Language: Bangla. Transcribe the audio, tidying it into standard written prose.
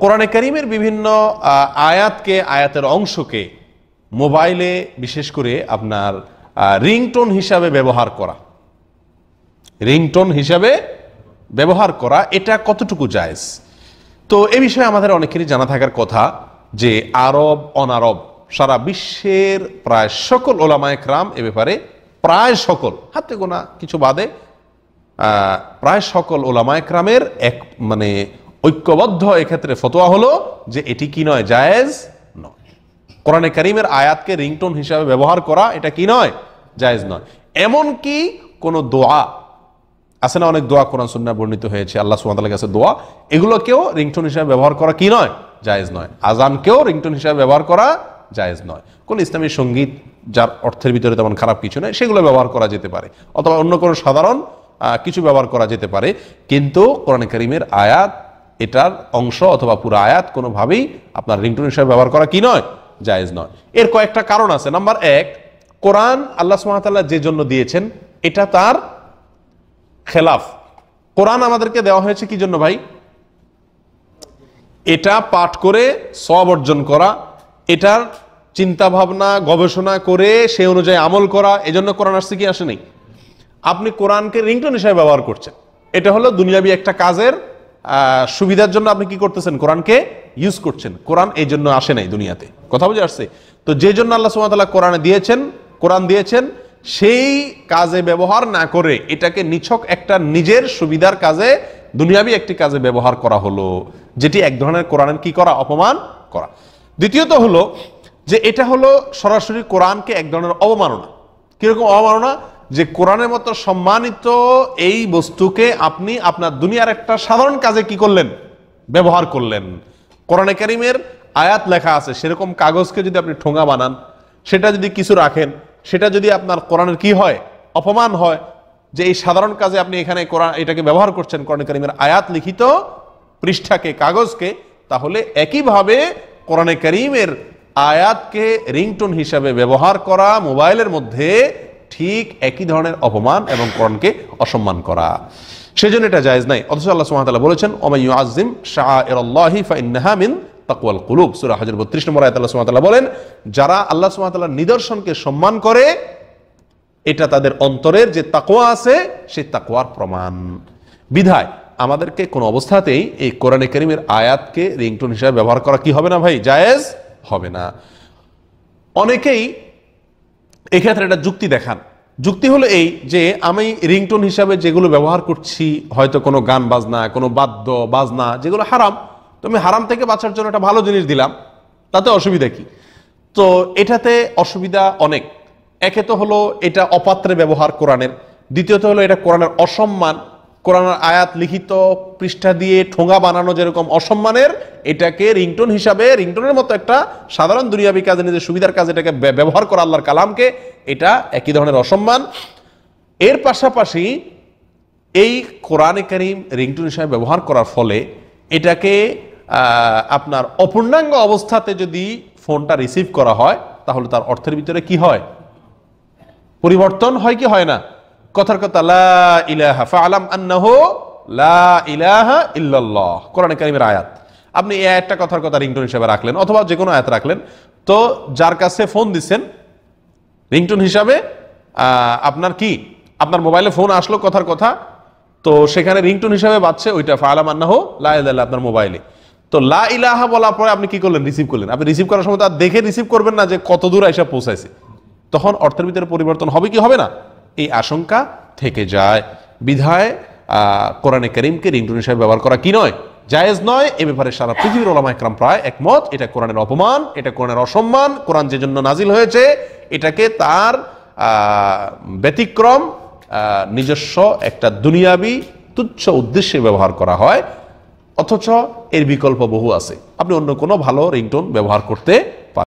কোরআনে কারীমের বিভিন্ন আয়াতকে, আয়াতের অংশকে মোবাইলে বিশেষ করে আপনার রিংটোন হিসাবে ব্যবহার করা, রিংটোন হিসাবে ব্যবহার করা এটা কতটুকু জায়েজ? তো এ বিষয়ে আমাদের অনেকেরই জানা থাকার কথা যে আরব অনারব সারা বিশ্বের প্রায় সকল ওলামায়ে কেরাম এ ব্যাপারে, প্রায় সকল, হাতে গোনা কিছু বাদে প্রায় সকল ওলামায়ে কেরামের এক মানে ঐক্যবদ্ধ এক্ষেত্রে ফতোয়া হলো যে এটি কি নয়, জায়েজ নয়। কোরআনে কারীমের আয়াতকে রিংটোন হিসাবে ব্যবহার করা এটা কি নয়, জায়েজ নয়। এমন কি কোন দোয়া আছে না, অনেক দোয়া কোরআন সুন্নাহ বর্ণিত হয়েছে আল্লাহ সুবহানাহু ওয়া তাআলার কাছে দোয়া, এগুলোকেও রিংটোন হিসাবে ব্যবহার করা কি নয়, জায়েজ নয়। আজানকেও রিংটোন হিসাবে ব্যবহার করা জায়েজ নয়। কোন ইসলামী সঙ্গীত যার অর্থের ভিতরে তেমন খারাপ কিছু নয় সেগুলো ব্যবহার করা যেতে পারে, অথবা অন্য কোনো সাধারণ কিছু ব্যবহার করা যেতে পারে, কিন্তু কোরআনে কারীমের আয়াত এটার অংশ অথবা পুরো আয়াত কোনোভাবেই আপনার রিংটোন হিসাবে ব্যবহার করা কি নয়, জায়েজ নয়। এর কয়েকটা কারণ আছে। নাম্বার এক, কোরআন আল্লাহ সুবহানাহু ওয়া তাআলা যে জন্য দিয়েছেন এটা তার খেলাফ। কোরআন আমাদেরকে দেওয়া হয়েছে কি জন্য ভাই? এটা পাঠ করে সওয়াব অর্জন করা, এটার চিন্তা ভাবনা গবেষণা করে সে অনুযায়ী আমল করা, এজন্য কোরআন আসছে কি আসে নাই? আপনি কোরআনকে রিংটোন হিসাবে ব্যবহার করছেন, এটা হলো দুনিয়াবি একটা কাজের সুবিধার জন্য আপনি কি করতেছেন, কোরআনকে ইউজ করছেন। কোরআন এই জন্য আসে নাই দুনিয়াতে, কথা বুঝে আসছে? তো যে জন্য আল্লাহ সুবহানাহু ওয়া তাআলা কোরআন দিয়েছেন সেই কাজে ব্যবহার না করে এটাকে নিছক একটা নিজের সুবিধার কাজে, দুনিয়াবি একটি কাজে ব্যবহার করা হলো, যেটি এক ধরনের কোরআনের কি করা, অপমান করা। দ্বিতীয়ত হলো যে এটা হলো সরাসরি কোরআনকে এক ধরনের অবমাননা। কিরকম অবমাননা? যে কোরআনের মতো সম্মানিত এই বস্তুকে আপনি আপনার দুনিয়ার একটা সাধারণ কাজে কি করলেন, ব্যবহার করলেন। কোরআনে কারীমের আয়াত লেখা আছে, সেরকম কাগজকে যদি আপনি ঠোঙা বানান, সেটা যদি কিছু রাখেন, সেটা যদি আপনার কোরআনের কি হয়, অপমান হয়, যে এই সাধারণ কাজে আপনি এখানে কোরআন এটাকে ব্যবহার করছেন, কোরআনে কারীমের আয়াত লিখিত পৃষ্ঠাকে, কাগজকে, তাহলে একইভাবে কোরআনে কারীমের আয়াতকে রিংটোন হিসাবে ব্যবহার করা মোবাইলের মধ্যে ঠিক একই ধরনের অপমান এবং কোরআনকে অসম্মান করা, সেজন্য এটা জায়েজ নাই। অথচ আল্লাহ সুবহানাহু ওয়া তাআলা বলেছেন ওয়া ইউআযযিম শাআইরাল্লাহি ফাইন্নাহা মিন তাকওয়াল কুলুব, সূরা হজর 32 নম্বর আয়াতে আল্লাহ সুবহানাহু ওয়া তাআলা বলেন যারা আল্লাহ সুবহানাহু ওয়া তাআলার নিদর্শনকে সম্মান করে এটা তাদের অন্তরের যে তাকওয়া আছে সেই তাকওয়ার প্রমাণ। বিধায় আমাদেরকে কোন অবস্থাতেই এই কোরআনে কারীমের আয়াতকে রিংটোন হিসেবে ব্যবহার করা কি হবে না ভাই, জায়েজ হবে না। অনেকেই এক্ষেত্রে একটা যুক্তি দেখান। যুক্তি হলো এই যে আমি রিংটোন হিসাবে যেগুলো ব্যবহার করছি, হয়তো কোনো গান বাজনা, কোনো বাদ্য বাজনা যেগুলো হারাম, তো আমি হারাম থেকে বাঁচার জন্য একটা ভালো জিনিস দিলাম, তাতে অসুবিধা কি? তো এটাতে অসুবিধা অনেক। একে তো হলো এটা অপাত্রে ব্যবহার কোরআনের, দ্বিতীয়ত হলো এটা কোরআনের অসম্মান। কোরআনের আয়াত লিখিত পৃষ্ঠা দিয়ে ঠোঙা বানানো যেরকম অসম্মানের, এটাকে রিংটোন হিসাবে, রিংটোনের মতো একটা সাধারণ দুনিয়াবি কাজে, নিজের সুবিধার কাজে এটাকে ব্যবহার করা আল্লাহর কালামকে, এটা একই ধরনের অসম্মান। এর পাশাপাশি এই কোরআনে কারীম রিংটোন হিসাবে ব্যবহার করার ফলে এটাকে আপনার অপূর্ণাঙ্গ অবস্থাতে যদি ফোনটা রিসিভ করা হয় তাহলে তার অর্থের ভিতরে কি হয়, পরিবর্তন হয় কি হয় না? কথার কথা লা ইলাহা ফাআলাম আন্নাহু লা ইলাহা ইল্লাল্লাহ, কোরআনে কারীমের আয়াত। আপনি এই আয়াতটা কথার কথা রিংটোন হিসাবে রাখলেন, অথবা যে কোনো আয়াত রাখলেন, তো যার কাছে ফোন দিচ্ছেন রিংটোন হিসাবে, আপনার কি, আপনার মোবাইলে ফোন আসলো কথার কথা, তো সেখানে রিংটোন হিসাবে বাজছে ওইটা ফাআলাম আন্নাহু লা ইলাহা ইল্লাল্লাহ আপনার মোবাইলে। তো লা ইলাহা বলার পরে আপনি কি করলেন, রিসিভ করলেন। আপনি রিসিভ করার সময় তার দেখে রিসিভ করবেন না যে কত দূর এসে পৌঁছাইছে, তখন অর্থের ভিতরে পরিবর্তন হবে কি হবে না, এই আশঙ্কা থেকে যায়। বিধায় কোরআনে কারীমকে রিংটোন হিসেবে ব্যবহার করা কি নয়, জায়েজ নয়। এ ব্যাপারে সারা পৃথিবীর উলামায়ে কেরাম প্রায় একমত, এটা কোরআনের অপমান, এটা কোরআনের অসম্মান। কোরআন যে জন্য নাজিল হয়েছে এটাকে তার ব্যতিক্রম নিজস্ব একটা দুনিয়াবি তুচ্ছ উদ্দেশ্যে ব্যবহার করা হয়, অথচ এর বিকল্প বহু আছে। আপনি অন্য কোনো ভালো রিংটোন ব্যবহার করতে